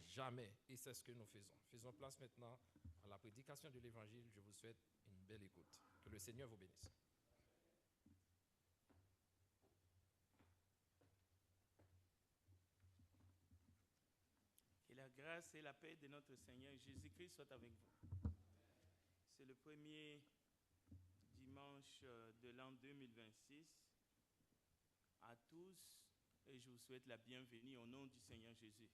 jamais. Et c'est ce que nous faisons. Faisons place maintenant à la prédication de l'Évangile. Je vous souhaite une belle écoute. Que le Seigneur vous bénisse. Que la grâce et la paix de notre Seigneur Jésus-Christ soient avec vous. C'est le premier dimanche de l'an 2026 à tous et je vous souhaite la bienvenue au nom du Seigneur Jésus.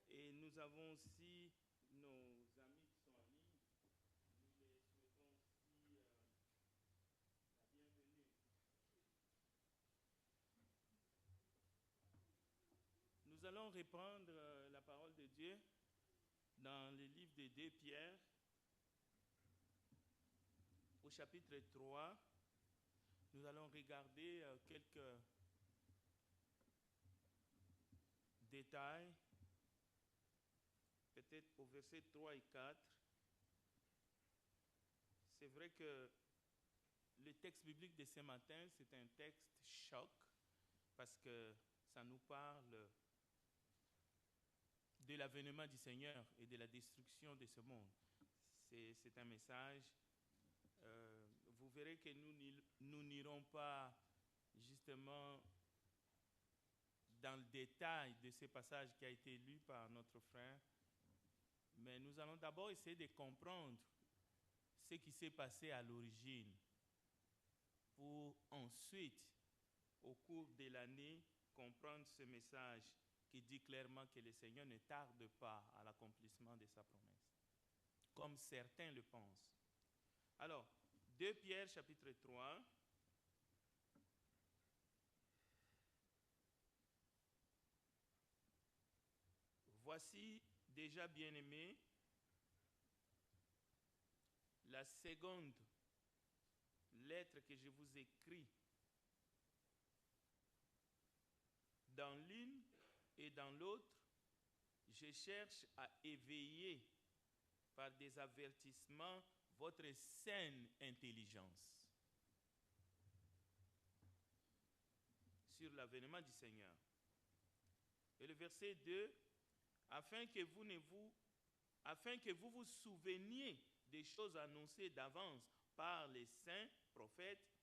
Et nous avons aussi nos amis qui sont en ligne. Nous les souhaitons aussi la bienvenue. Nous allons reprendre la parole de Dieu dans le livre de 2 Pierre, au chapitre 3. Nous allons regarder quelques détails, peut-être au verset 3 et 4. C'est vrai que le texte biblique de ce matin, c'est un texte choc, parce que ça nous parle de l'avènement du Seigneur et de la destruction de ce monde. C'est un message. Vous verrez que nous n'irons pas justement dans le détail de ce passage qui a été lu par notre frère, mais nous allons d'abord essayer de comprendre ce qui s'est passé à l'origine pour ensuite, au cours de l'année, comprendre ce message qui dit clairement que le Seigneur ne tarde pas à l'accomplissement de sa promesse, comme certains le pensent. Alors, 2 Pierre chapitre 3, voici déjà bien-aimé la seconde lettre que je vous écris. Dans l'une et dans l'autre, je cherche à éveiller par des avertissements votre saine intelligence sur l'avènement du Seigneur. Et le verset 2, afin que vous vous souveniez des choses annoncées d'avance par les saints prophètes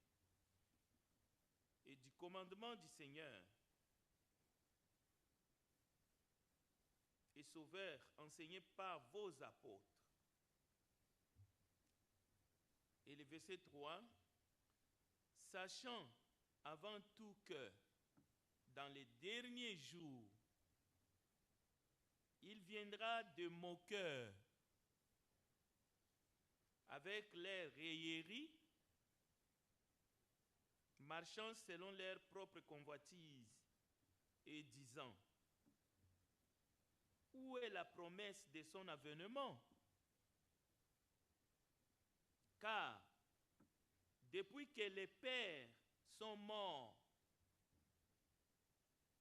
et du commandement du Seigneur et Sauveur enseigné par vos apôtres. Et le verset 3, sachant avant tout que dans les derniers jours, il viendra de moqueurs avec leurs railleries, marchant selon leurs propres convoitises et disant, où est la promesse de son avènement? Car depuis que les pères sont morts,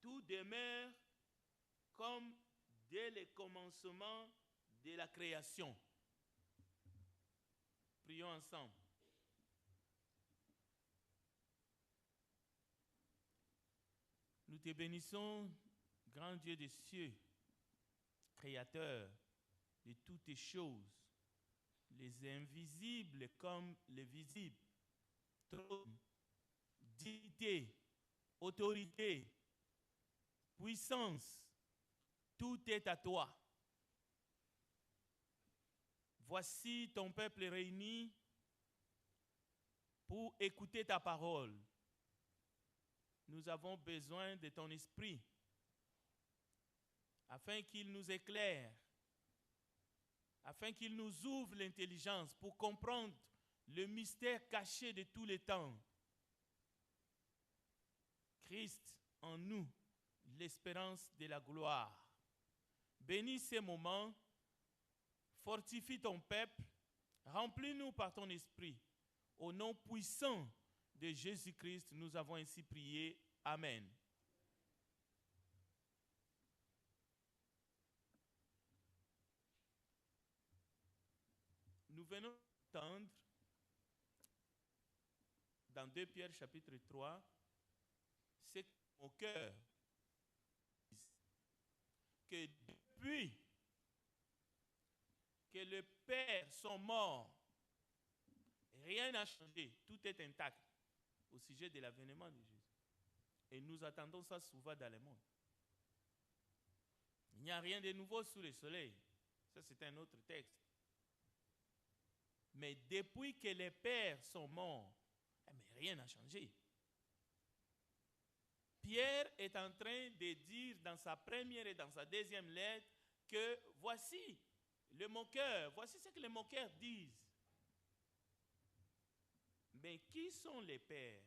tout demeure comme dès le commencement de la création. Prions ensemble. Nous te bénissons, grand Dieu des cieux, Créateur de toutes choses, les invisibles comme les visibles, trône, dignité, autorité, puissance, tout est à toi. Voici ton peuple réuni pour écouter ta parole. Nous avons besoin de ton esprit afin qu'il nous éclaire, afin qu'il nous ouvre l'intelligence pour comprendre le mystère caché de tous les temps. Christ en nous, l'espérance de la gloire. Bénis ces moments, fortifie ton peuple, remplis-nous par ton esprit. Au nom puissant de Jésus-Christ, nous avons ainsi prié. Amen. Nous venons d'entendre dans 2 Pierre chapitre 3, c'est au cœur que depuis que les pères sont morts, rien n'a changé, tout est intact au sujet de l'avènement de Jésus. Et nous attendons ça souvent dans le monde. Il n'y a rien de nouveau sous le soleil. Ça, c'est un autre texte. Mais depuis que les pères sont morts, mais rien n'a changé. Pierre est en train de dire dans sa première et dans sa deuxième lettre que voici le moqueur, voici ce que les moqueurs disent. Mais qui sont les pères?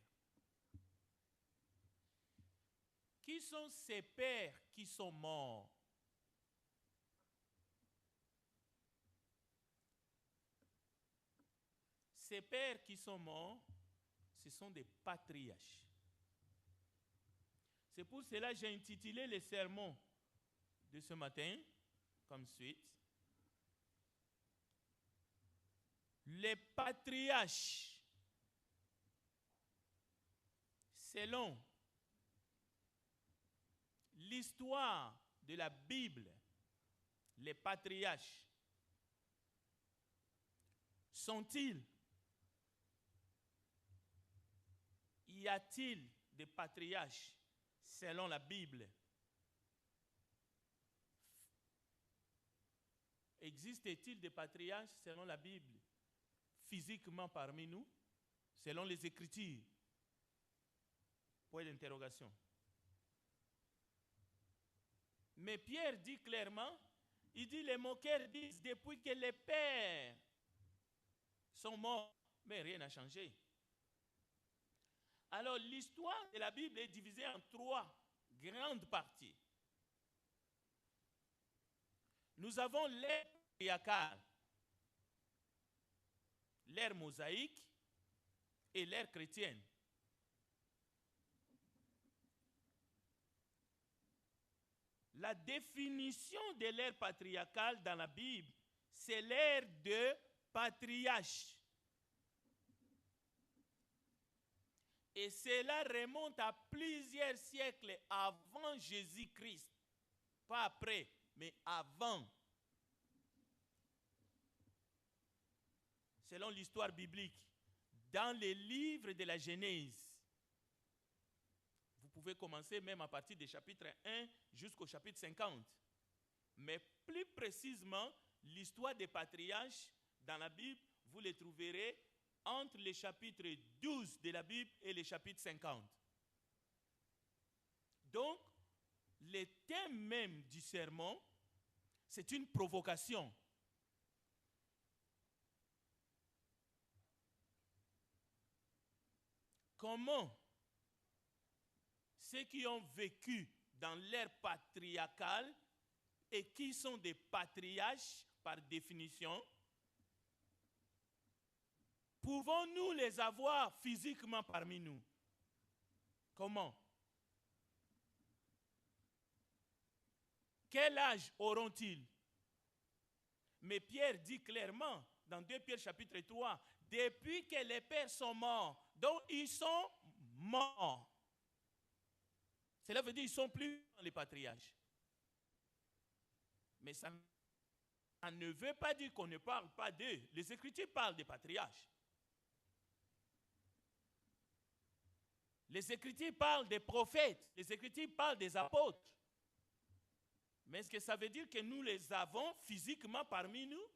Qui sont ces pères qui sont morts? Ces pères qui sont morts, ce sont des patriarches. C'est pour cela que j'ai intitulé le sermon de ce matin comme suite. Les patriarches, selon l'histoire de la Bible, les patriarches sont-ils? Y a-t-il des patriarches selon la Bible? Existe-t-il des patriarches selon la Bible, physiquement parmi nous, selon les Écritures? Point d'interrogation. Mais Pierre dit clairement, il dit, les moqueurs disent, depuis que les pères sont morts, mais rien n'a changé. Alors l'histoire de la Bible est divisée en 3 grandes parties. Nous avons l'ère patriarcale, l'ère mosaïque et l'ère chrétienne. La définition de l'ère patriarcale dans la Bible, c'est l'ère de patriarche. Et cela remonte à plusieurs siècles avant Jésus-Christ. Pas après, mais avant. Selon l'histoire biblique, dans les livres de la Genèse, vous pouvez commencer même à partir du chapitre 1 jusqu'au chapitre 50. Mais plus précisément, l'histoire des patriarches dans la Bible, vous les trouverez entre les chapitres 12 de la Bible et les chapitres 50. Donc, le thème même du sermon, c'est une provocation. Comment ceux qui ont vécu dans l'ère patriarcale et qui sont des patriarches par définition, pouvons-nous les avoir physiquement parmi nous? Comment? Quel âge auront-ils? Mais Pierre dit clairement dans 2 Pierre chapitre 3, depuis que les pères sont morts, donc ils sont morts. Cela veut dire qu'ils ne sont plus dans les patriarches. Mais ça ne veut pas dire qu'on ne parle pas d'eux. Les Écritures parlent des patriarches. Les Écritures parlent des prophètes. Les Écritures parlent des apôtres. Mais est-ce que ça veut dire que nous les avons physiquement parmi nous?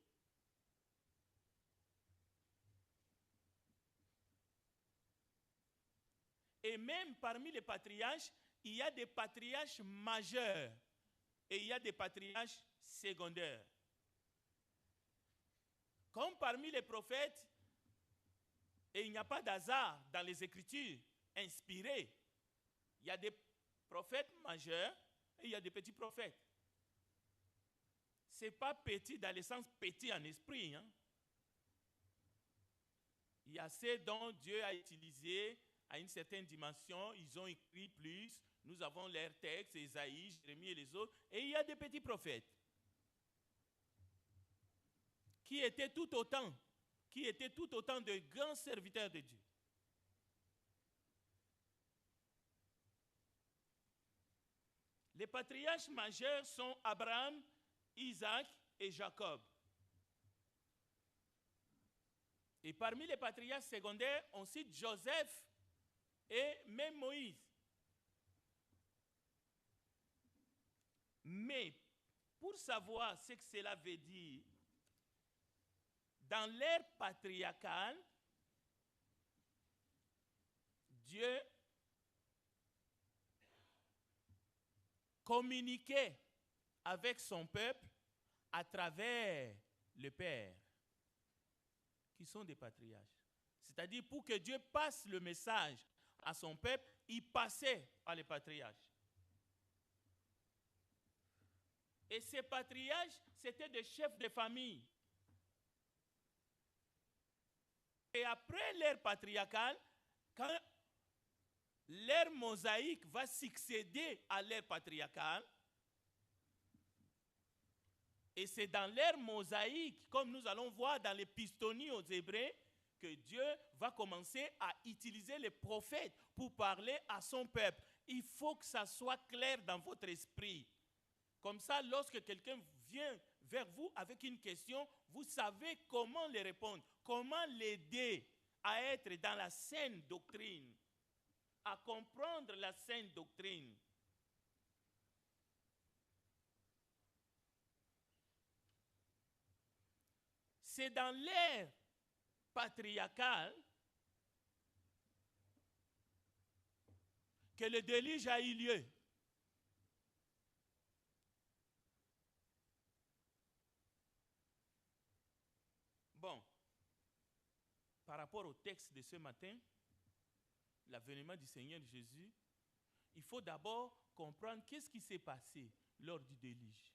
Et même parmi les patriarches, il y a des patriarches majeurs et il y a des patriarches secondaires. Comme parmi les prophètes, et il n'y a pas d'hasard dans les Écritures inspirées, il y a des prophètes majeurs et il y a des petits prophètes. Ce n'est pas petit dans le sens petit en esprit. Hein? Il y a ceux dont Dieu a utilisé à une certaine dimension, ils ont écrit plus, nous avons leurs textes, Ésaïe, Jérémie et les autres, et il y a des petits prophètes qui étaient tout autant de grands serviteurs de Dieu. Les patriarches majeurs sont Abraham, Isaac et Jacob. Et parmi les patriarches secondaires, on cite Joseph et même Moïse. Mais pour savoir ce que cela veut dire, dans l'ère patriarcale, Dieu communiquait avec son peuple à travers le Père, qui sont des patriarches. C'est-à-dire, pour que Dieu passe le message à son peuple, il passait par les patriarches. Et ces patriarches, c'était des chefs de famille. Et après l'ère patriarcale, quand l'ère mosaïque va succéder à l'ère patriarcale, et c'est dans l'ère mosaïque, comme nous allons voir dans l'Épistolie aux Hébreux, que Dieu va commencer à utiliser les prophètes pour parler à son peuple. Il faut que ça soit clair dans votre esprit. Comme ça, lorsque quelqu'un vient vers vous avec une question, vous savez comment lui répondre, comment l'aider à être dans la saine doctrine, à comprendre la saine doctrine. C'est dans l'ère patriarcale que le déluge a eu lieu. Bon, par rapport au texte de ce matin, l'avènement du Seigneur Jésus, il faut d'abord comprendre qu'est-ce qui s'est passé lors du déluge.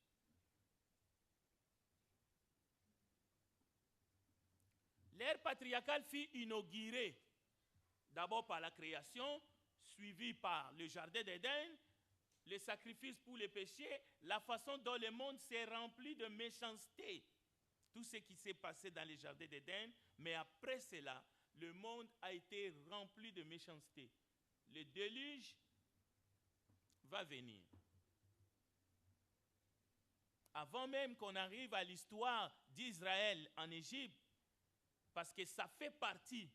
L'ère patriarcale fut inaugurée d'abord par la création, suivie par le jardin d'Éden, le sacrifice pour les péchés, la façon dont le monde s'est rempli de méchanceté. Tout ce qui s'est passé dans le jardin d'Éden, mais après cela, le monde a été rempli de méchanceté. Le déluge va venir. Avant même qu'on arrive à l'histoire d'Israël en Égypte, parce que ça fait partie,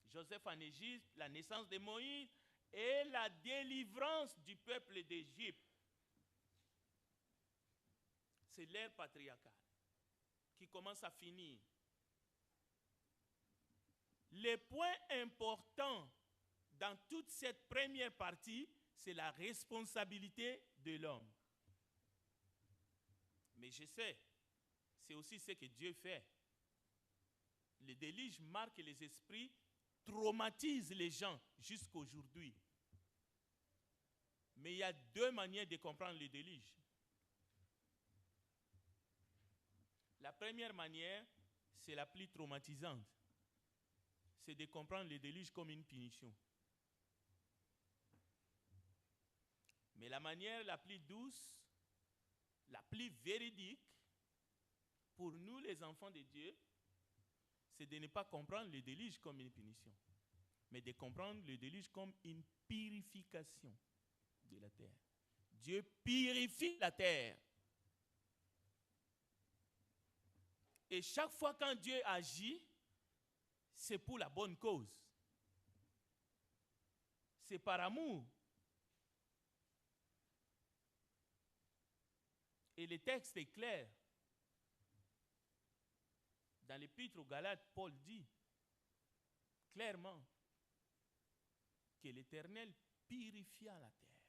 Joseph en Égypte, la naissance de Moïse et la délivrance du peuple d'Égypte. C'est l'ère patriarcale qui commence à finir. Le point important dans toute cette première partie, c'est la responsabilité de l'homme. Mais je sais, c'est aussi ce que Dieu fait. Le déluge marque les esprits, traumatise les gens jusqu'aujourd'hui. Mais il y a deux manières de comprendre le déluge. La première manière, c'est la plus traumatisante. C'est de comprendre le déluge comme une punition. Mais la manière la plus douce, la plus véridique, pour nous les enfants de Dieu, c'est de ne pas comprendre le déluge comme une punition, mais de comprendre le déluge comme une purification de la terre. Dieu purifie la terre. Et chaque fois quand Dieu agit, c'est pour la bonne cause. C'est par amour. Et le texte est clair. Dans l'Épître aux Galates, Paul dit clairement que l'Éternel purifia la terre.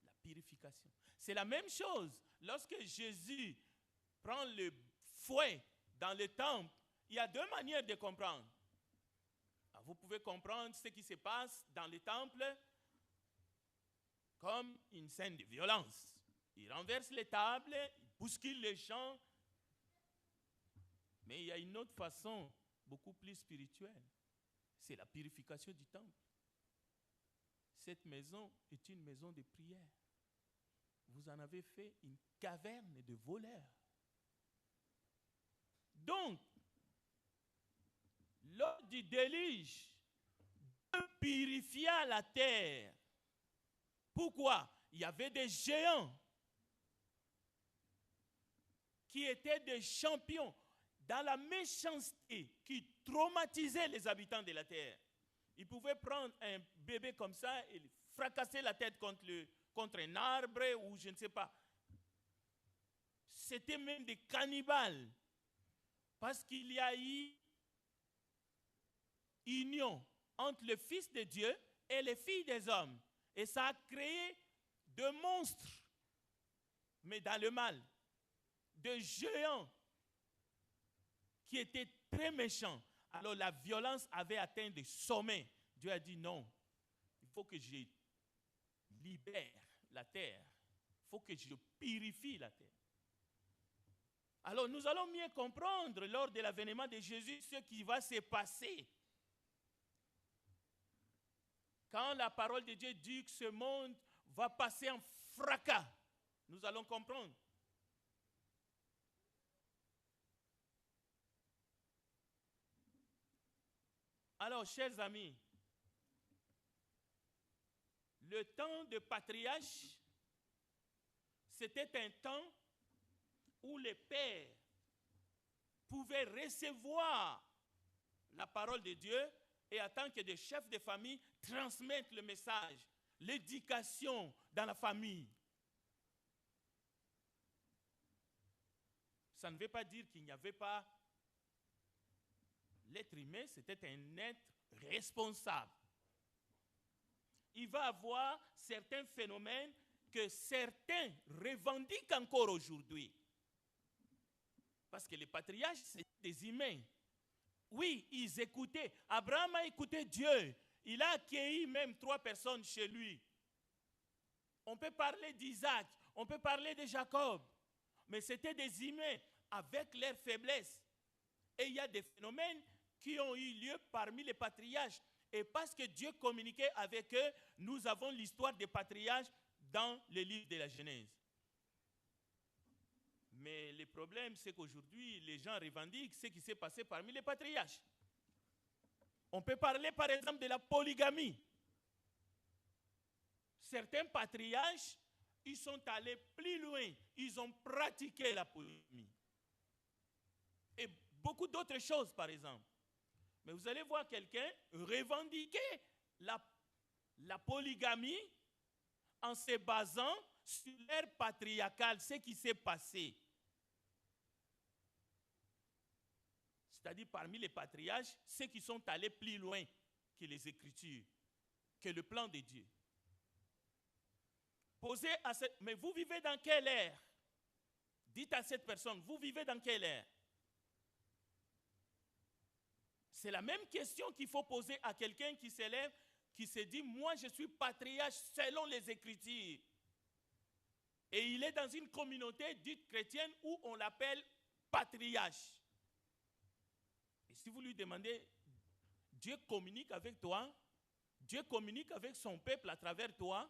La purification. C'est la même chose lorsque Jésus prend le fouet dans le temple. Il y a deux manières de comprendre. Alors, vous pouvez comprendre ce qui se passe dans le temple comme une scène de violence. Il renverse les tables, il bouscule les gens. Mais il y a une autre façon, beaucoup plus spirituelle. C'est la purification du temple. Cette maison est une maison de prière. Vous en avez fait une caverne de voleurs. Donc, lors du déluge, Dieu purifia la terre. Pourquoi? Il y avait des géants. qui étaient des champions dans la méchanceté qui traumatisait les habitants de la terre. Ils pouvaient prendre un bébé comme ça et fracasser la tête contre un arbre ou je ne sais pas. C'était même des cannibales. Parce qu'il y a eu union entre le Fils de Dieu et les filles des hommes. Et ça a créé de monstres, mais dans le mal, de géants qui étaient très méchants. Alors la violence avait atteint des sommets. Dieu a dit non, il faut que je libère la terre. Il faut que je purifie la terre. Alors nous allons mieux comprendre lors de l'avènement de Jésus ce qui va se passer. Quand la parole de Dieu dit que ce monde va passer en fracas, nous allons comprendre. Alors, chers amis, le temps de patriarche, c'était un temps où les pères pouvaient recevoir la parole de Dieu et en tant que des chefs de famille, transmettre le message, l'éducation dans la famille. Ça ne veut pas dire qu'il n'y avait pas... L'être humain, c'était un être responsable. Il va y avoir certains phénomènes que certains revendiquent encore aujourd'hui. Parce que les patriarches, c'est des humains. Oui, ils écoutaient. Abraham a écouté Dieu. Il a accueilli même 3 personnes chez lui. On peut parler d'Isaac, on peut parler de Jacob. Mais c'était des humains avec leurs faiblesses. Et il y a des phénomènes qui ont eu lieu parmi les patriarches. Et parce que Dieu communiquait avec eux, nous avons l'histoire des patriarches dans le livre de la Genèse. Mais le problème, c'est qu'aujourd'hui, les gens revendiquent ce qui s'est passé parmi les patriarches. On peut parler, par exemple, de la polygamie. Certains patriarches, ils sont allés plus loin. Ils ont pratiqué la polygamie. Et beaucoup d'autres choses, par exemple. Mais vous allez voir quelqu'un revendiquer la polygamie en se basant sur l'ère patriarcale, ce qui s'est passé. C'est-à-dire parmi les patriarches, ceux qui sont allés plus loin que les Écritures, que le plan de Dieu. Mais vous vivez dans quelle ère? Dites à cette personne, vous vivez dans quelle ère? C'est la même question qu'il faut poser à quelqu'un qui s'élève, qui se dit, moi je suis patriarche selon les Écritures. Et il est dans une communauté dite chrétienne où on l'appelle patriarche. Et si vous lui demandez, Dieu communique avec toi, Dieu communique avec son peuple à travers toi,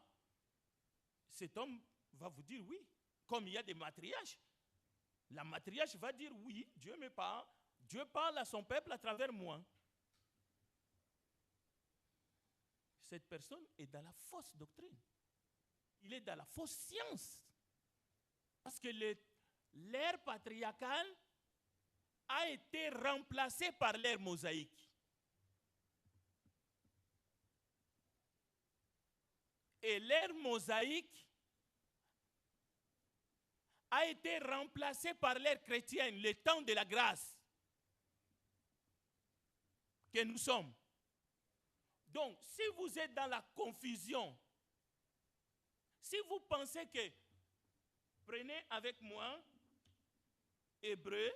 cet homme va vous dire oui. Comme il y a des matriarches, la matriarche va dire oui, Dieu me parle. Dieu parle à son peuple à travers moi. Cette personne est dans la fausse doctrine. Il est dans la fausse science. Parce que l'ère patriarcale a été remplacée par l'ère mosaïque. Et l'ère mosaïque a été remplacée par l'ère chrétienne, le temps de la grâce que nous sommes. Donc, si vous êtes dans la confusion, si vous pensez que, prenez avec moi Hébreux,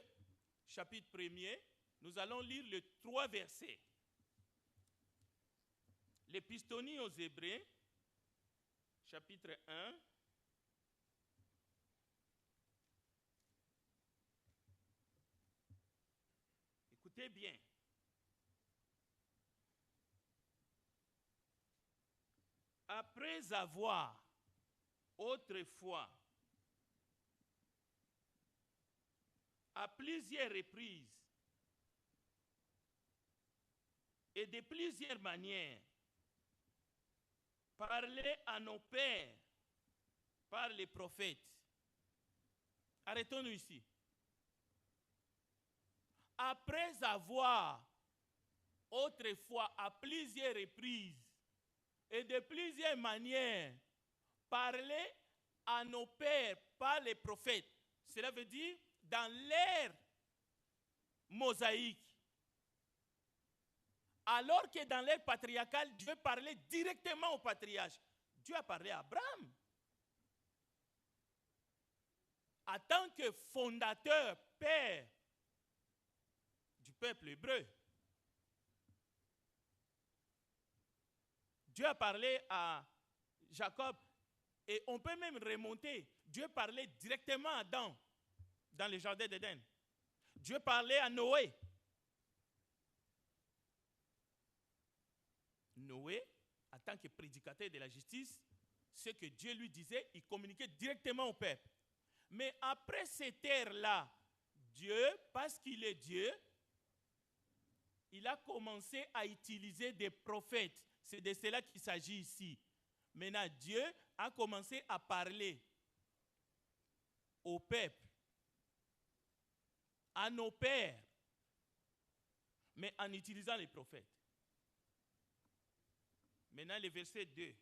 chapitre 1er, nous allons lire les 3 versets. L'épistolie aux Hébreux, chapitre 1. Écoutez bien. Après avoir autrefois, à plusieurs reprises et de plusieurs manières, parlé à nos pères par les prophètes. Arrêtons-nous ici. après avoir autrefois à plusieurs reprises et de plusieurs manières parlé à nos pères par les prophètes, cela veut dire dans l'ère mosaïque, alors que dans l'ère patriarcale, Dieu parlait directement au patriarche. Dieu a parlé à Abraham en tant que fondateur, père du peuple hébreu. Dieu a parlé à Jacob et on peut même remonter. Dieu parlait directement à Adam dans le jardin d'Éden. Dieu parlait à Noé. Noé, en tant que prédicateur de la justice, ce que Dieu lui disait, il communiquait directement au peuple. Mais après cette ère-là, Dieu, parce qu'il est Dieu, il a commencé à utiliser des prophètes. C'est de cela qu'il s'agit ici. Maintenant, Dieu a commencé à parler au peuple, à nos pères, mais en utilisant les prophètes. Maintenant, le verset 2.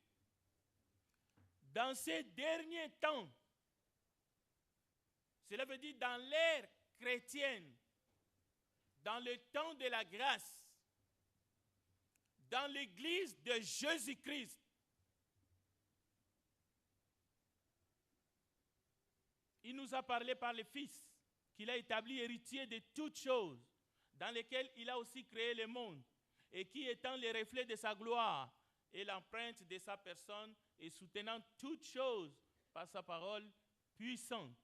Dans ces derniers temps, cela veut dire dans l'ère chrétienne, dans le temps de la grâce, dans l'église de Jésus-Christ, il nous a parlé par le Fils, qu'il a établi héritier de toutes choses, dans lesquelles il a aussi créé le monde, et qui étant le reflet de sa gloire et l'empreinte de sa personne, et soutenant toutes choses par sa parole puissante,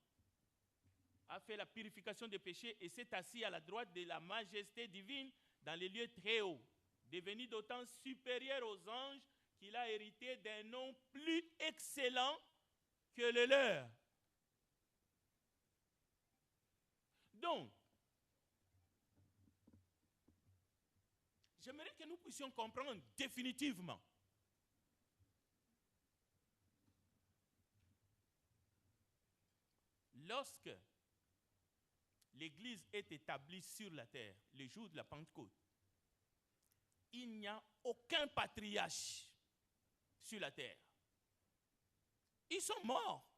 a fait la purification des péchés et s'est assis à la droite de la majesté divine dans les lieux très hauts, devenu d'autant supérieur aux anges qu'il a hérité d'un nom plus excellent que le leur. Donc, j'aimerais que nous puissions comprendre définitivement lorsque l'Église est établie sur la terre, le jour de la Pentecôte, il n'y a aucun patriarche sur la terre. Ils sont morts.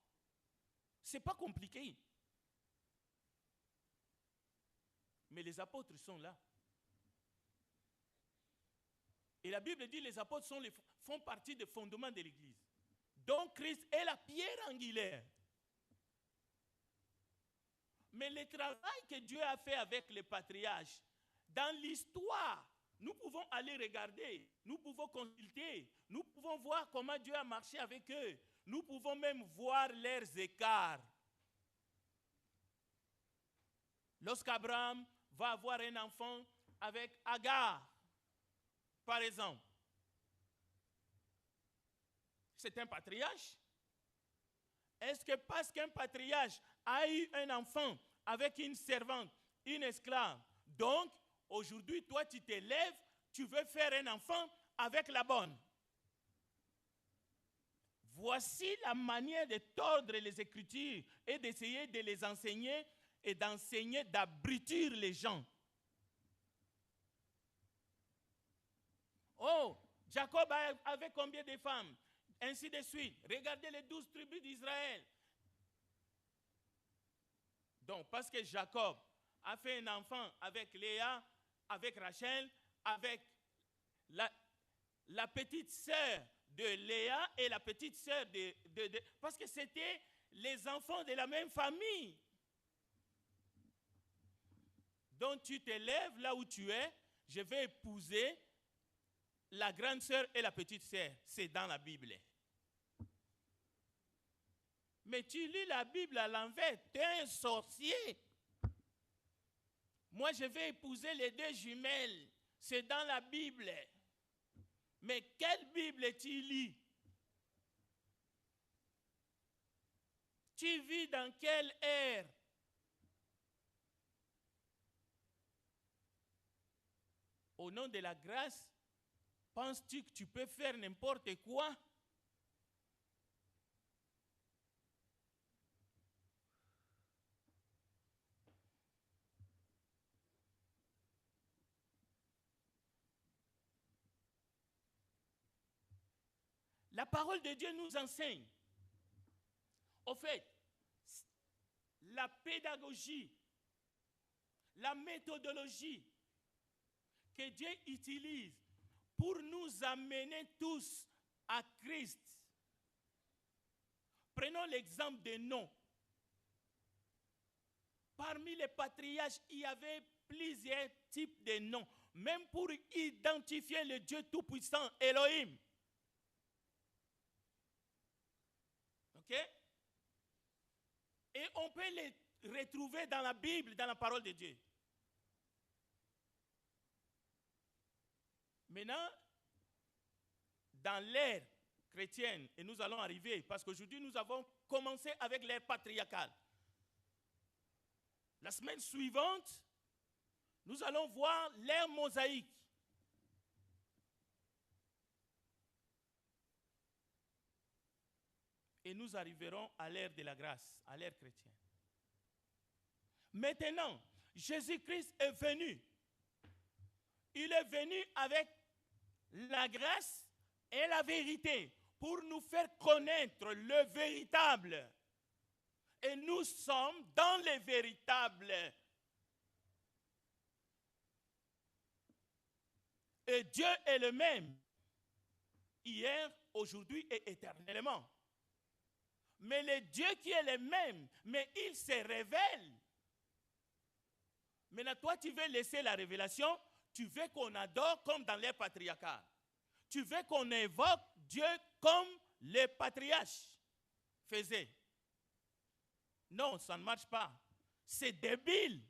Ce n'est pas compliqué. Mais les apôtres sont là. Et la Bible dit que les apôtres font partie des fondements de l'Église. Donc Christ est la pierre angulaire. Mais le travail que Dieu a fait avec les patriarches, dans l'histoire, nous pouvons aller regarder, nous pouvons consulter, nous pouvons voir comment Dieu a marché avec eux. Nous pouvons même voir leurs écarts. Lorsqu'Abraham va avoir un enfant avec Agar, par exemple, c'est un patriarche. Est-ce que parce qu'un patriarche a eu un enfant avec une servante, une esclave, donc aujourd'hui toi tu te lèves, tu veux faire un enfant avec la bonne? Voici la manière de tordre les Écritures et d'essayer de les enseigner et d'enseigner, d'abrutir les gens. Oh, Jacob avait combien de femmes? Ainsi de suite. Regardez les 12 tribus d'Israël. Donc, parce que Jacob a fait un enfant avec Léa, avec Rachel, avec la petite sœur de Léa et la petite sœur parce que c'était les enfants de la même famille. Donc, tu te lèves là où tu es, je vais épouser la grande sœur et la petite sœur. C'est dans la Bible. Mais tu lis la Bible à l'envers, tu es un sorcier. Moi, je vais épouser les deux jumelles. C'est dans la Bible. Mais quelle Bible tu lis? Tu vis dans quelle ère? Au nom de la grâce, penses-tu que tu peux faire n'importe quoi? La parole de Dieu nous enseigne. Au fait, la pédagogie, la méthodologie que Dieu utilise pour nous amener tous à Christ. Prenons l'exemple des noms. Parmi les patriarches, il y avait plusieurs types de noms, même pour identifier le Dieu Tout-Puissant, Elohim. Ok? Et on peut les retrouver dans la Bible, dans la parole de Dieu. Maintenant, dans l'ère chrétienne, et nous allons arriver, parce qu'aujourd'hui nous avons commencé avec l'ère patriarcale. La semaine suivante, nous allons voir l'ère mosaïque. Et nous arriverons à l'ère de la grâce, à l'ère chrétienne. Maintenant, Jésus-Christ est venu. Il est venu avec la grâce et la vérité pour nous faire connaître le véritable. Et nous sommes dans le véritable. Et Dieu est le même, hier, aujourd'hui et éternellement. Mais le Dieu qui est le même, mais il se révèle. Maintenant, toi, tu veux laisser la révélation, tu veux qu'on adore comme dans l'ère patriarcale. Tu veux qu'on évoque Dieu comme les patriarches faisaient. Non, ça ne marche pas. C'est débile.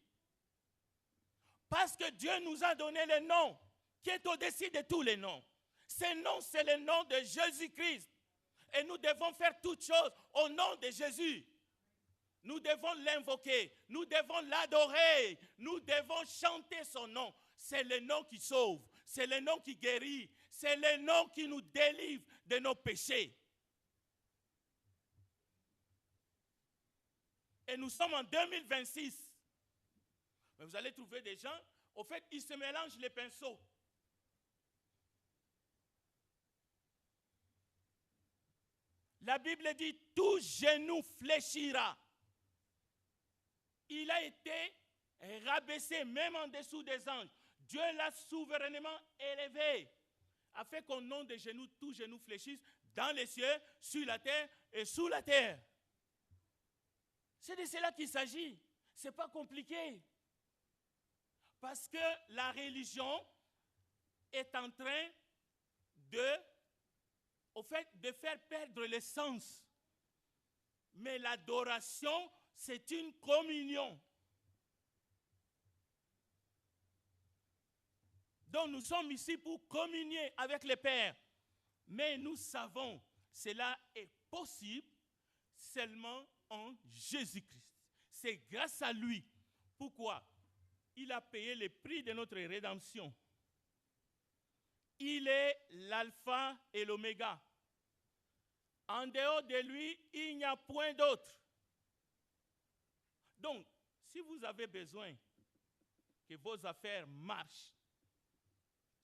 Parce que Dieu nous a donné le nom qui est au-dessus de tous les noms. Ce nom, c'est le nom de Jésus-Christ. Et nous devons faire toutes choses au nom de Jésus. Nous devons l'invoquer, nous devons l'adorer, nous devons chanter son nom. C'est le nom qui sauve, c'est le nom qui guérit, c'est le nom qui nous délivre de nos péchés. Et nous sommes en 2026. Mais vous allez trouver des gens, au fait, ils se mélangent les pinceaux. La Bible dit, tout genou fléchira. Il a été rabaissé, même en dessous des anges. Dieu l'a souverainement élevé, afin qu'au nom des genoux, tout genou fléchisse dans les cieux, sur la terre et sous la terre. C'est de cela qu'il s'agit. Ce n'est pas compliqué. Parce que la religion est en train de faire perdre le sens. Mais l'adoration, c'est une communion. Donc nous sommes ici pour communier avec le Père. Mais nous savons, cela est possible seulement en Jésus-Christ. C'est grâce à lui. Pourquoi? Il a payé le prix de notre rédemption. Il est l'alpha et l'oméga. En dehors de lui, il n'y a point d'autre. Donc, si vous avez besoin que vos affaires marchent,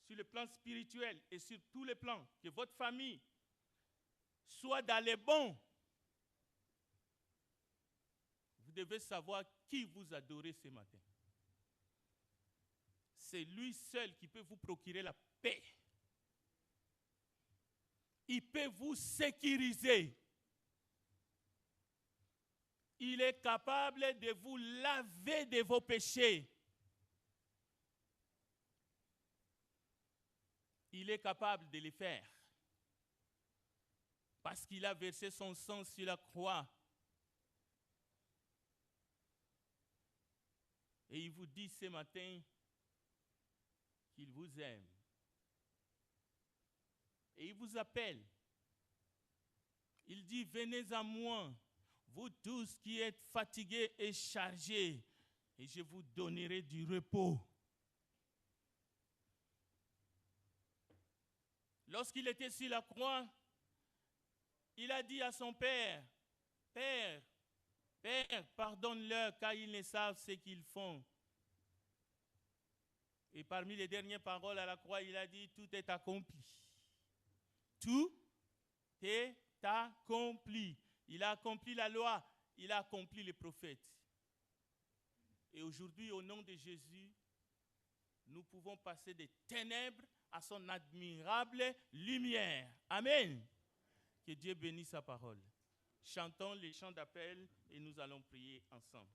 sur le plan spirituel et sur tous les plans, que votre famille soit dans les bons, vous devez savoir qui vous adorez ce matin. C'est lui seul qui peut vous procurer la paix. Il peut vous sécuriser. Il est capable de vous laver de vos péchés. Il est capable de le faire. Parce qu'il a versé son sang sur la croix. Et il vous dit ce matin qu'il vous aime. Et il vous appelle. Il dit, venez à moi, vous tous qui êtes fatigués et chargés, et je vous donnerai du repos. Lorsqu'il était sur la croix, il a dit à son Père, Père, pardonne-leur car ils ne savent ce qu'ils font. Et parmi les dernières paroles à la croix, il a dit, tout est accompli. Tout est accompli. Il a accompli la loi, il a accompli les prophètes. Et aujourd'hui, au nom de Jésus, nous pouvons passer des ténèbres à son admirable lumière. Amen. Que Dieu bénisse sa parole. Chantons les chants d'appel et nous allons prier ensemble.